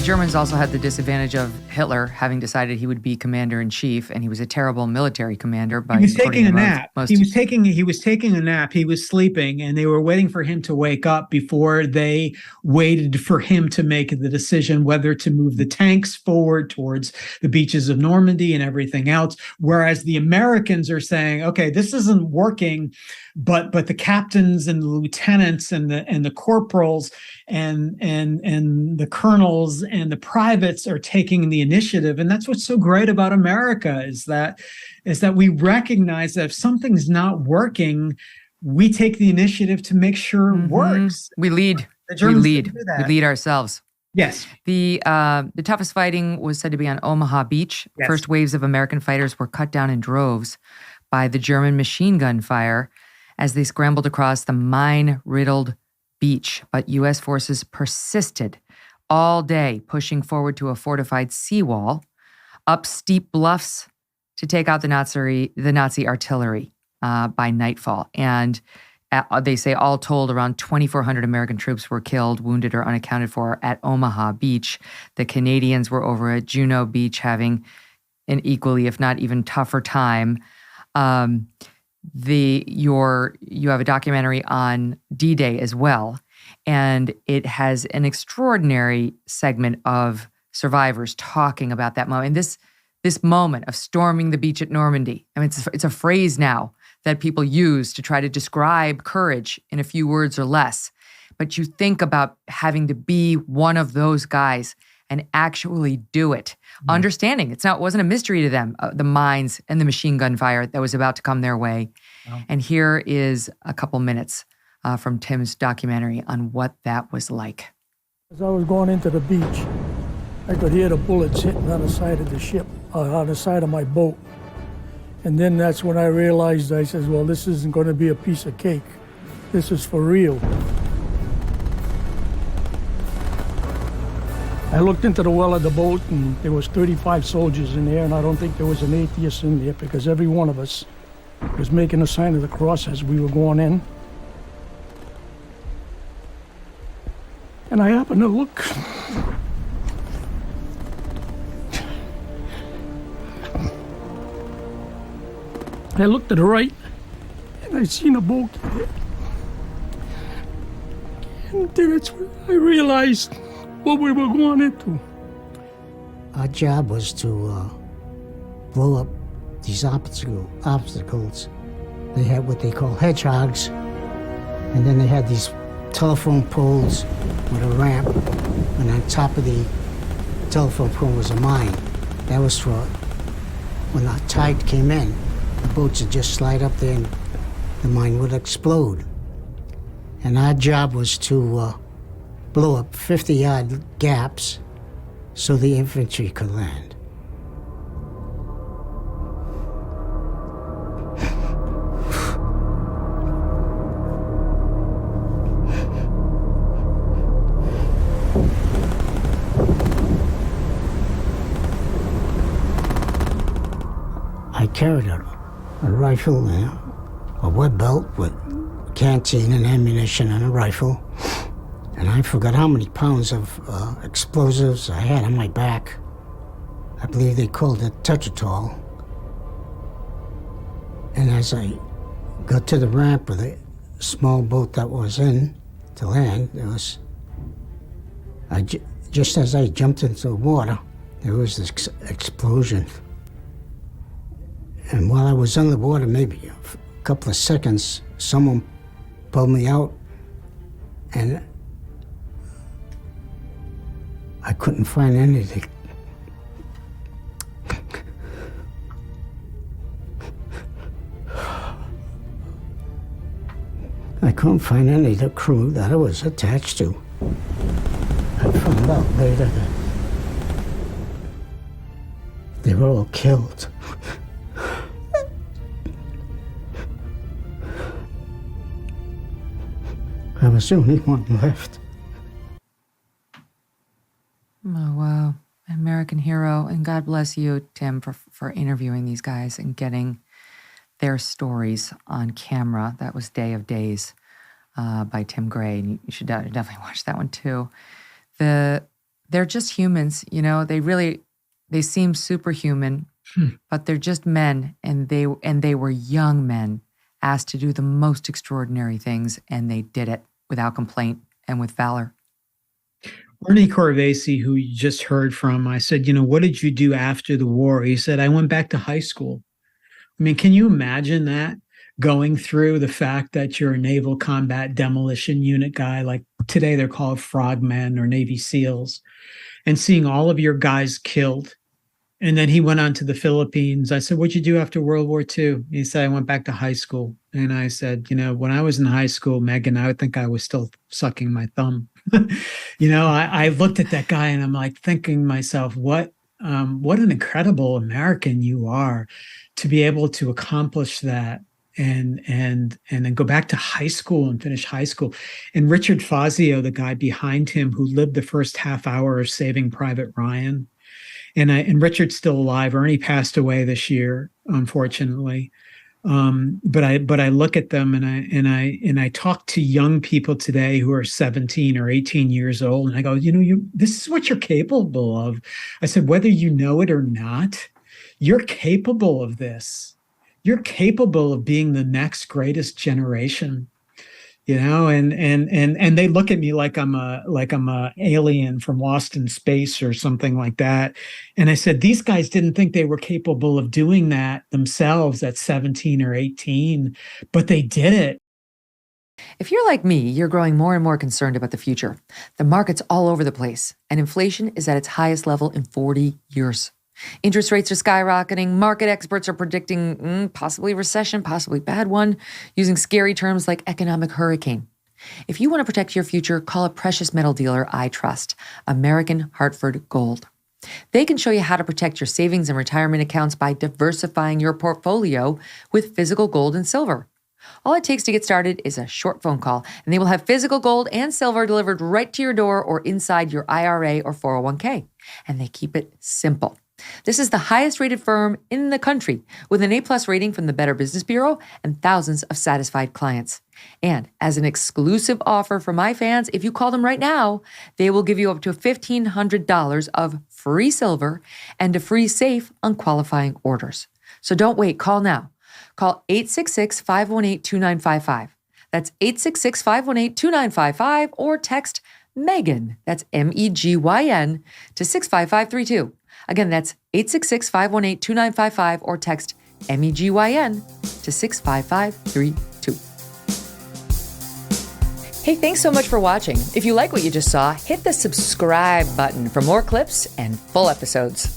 Germans also had the disadvantage of Hitler having decided he would be commander-in-chief, and he was a terrible military commander. He was taking a nap. He was taking a nap. He was sleeping, and they were waiting for him to wake up before they waited for him to make the decision whether to move the tanks forward towards the beaches of Normandy and everything else. Whereas the Americans are saying, okay, this isn't working, but the captains and the lieutenants and the corporals and the colonels and the privates are taking the initiative. And that's what's so great about America is that we recognize that if something's not working, we take the initiative to make sure it works. We lead. We lead ourselves. Yes. The toughest fighting was said to be on Omaha Beach. Yes. First waves of American fighters were cut down in droves by the German machine gun fire as they scrambled across the mine-riddled beach. But U.S. forces persisted all day, pushing forward to a fortified seawall, up steep bluffs to take out the Nazi artillery by nightfall. And they say all told, around 2,400 American troops were killed, wounded, or unaccounted for at Omaha Beach. The Canadians were over at Juno Beach having an equally, if not even tougher time. You have a documentary on D-Day as well, and it has an extraordinary segment of survivors talking about that moment. And this moment of storming the beach at Normandy. I mean, it's a phrase now that people use to try to describe courage in a few words or less. But you think about having to be one of those guys and actually do it, understanding it wasn't a mystery to them, the mines and the machine gun fire that was about to come their way. Wow. And here is a couple minutes from Tim's documentary on what that was like. As I was going into the beach, I could hear the bullets hitting on the side of the ship, on the side of my boat. And then that's when I realized, I said, well, this isn't going to be a piece of cake. This is for real. I looked into the well of the boat, and there was 35 soldiers in there, and I don't think there was an atheist in there because every one of us was making a sign of the cross as we were going in. And I happened to look. I looked to the right, and I seen a boat there. And then it's when I realized what we were going into. Our job was to blow up these obstacles. They had what they call hedgehogs, and then they had these telephone poles with a ramp, and on top of the telephone pole was a mine. That was for when the tide came in, the boats would just slide up there and the mine would explode. And our job was to blow up 50-yard gaps so the infantry could land. I carried a rifle and a web belt with a canteen and ammunition and a rifle. And I forgot how many pounds of explosives I had on my back. I believe they called it Tetratol. And as I got to the ramp with a small boat that was in to land, just as I jumped into the water, there was this explosion. And while I was under the water, maybe a couple of seconds, someone pulled me out, and I couldn't find anything. I couldn't find any of the crew that I was attached to. I found out later that they were all killed. I was the only one left. Oh, wow. American hero. And God bless you, Tim, for interviewing these guys and getting their stories on camera. That was Day of Days by Tim Gray. And you should definitely watch that one too. The they're just humans, they seem superhuman, but they're just men, and they were young men asked to do the most extraordinary things, and they did it without complaint and with valor. Ernie Corvese, who you just heard from, I said, what did you do after the war? He said, I went back to high school. I mean, can you imagine that? Going through the fact that you're a naval combat demolition unit guy, like today they're called frogmen or Navy SEALs, and seeing all of your guys killed. And then he went on to the Philippines. I said, what'd you do after World War II? He said, I went back to high school. And I said, when I was in high school, Megyn, I would think I was still sucking my thumb. I looked at that guy and I'm like thinking to myself, what an incredible American you are to be able to accomplish that. And then go back to high school and finish high school. And Richard Fazio, the guy behind him who lived the first half hour of Saving Private Ryan, and Richard's still alive. Ernie passed away this year, unfortunately. But I look at them and I talk to young people today who are 17 or 18 years old, and I go, this is what you're capable of. I said, whether you know it or not, you're capable of this. You're capable of being the next greatest generation, and they look at me like I'm a alien from Lost in Space or something like that. And I said, these guys didn't think they were capable of doing that themselves at 17 or 18, but they did it. If you're like me, you're growing more and more concerned about the future. The market's all over the place, and inflation is at its highest level in 40 years. Interest rates are skyrocketing. Market experts are predicting possibly recession, possibly bad one, using scary terms like economic hurricane. If you want to protect your future, call a precious metal dealer I trust, American Hartford Gold. They can show you how to protect your savings and retirement accounts by diversifying your portfolio with physical gold and silver. All it takes to get started is a short phone call, and they will have physical gold and silver delivered right to your door or inside your IRA or 401k. And they keep it simple. This is the highest rated firm in the country with an A+ rating from the Better Business Bureau and thousands of satisfied clients. And as an exclusive offer for my fans, if you call them right now, they will give you up to $1,500 of free silver and a free safe on qualifying orders. So don't wait. Call now. Call 866-518-2955. That's 866-518-2955 or text Megyn, that's MEGYN, to 65532. Again, that's 866-518-2955 or text MEGYN to 65532. Hey, thanks so much for watching. If you like what you just saw, hit the subscribe button for more clips and full episodes.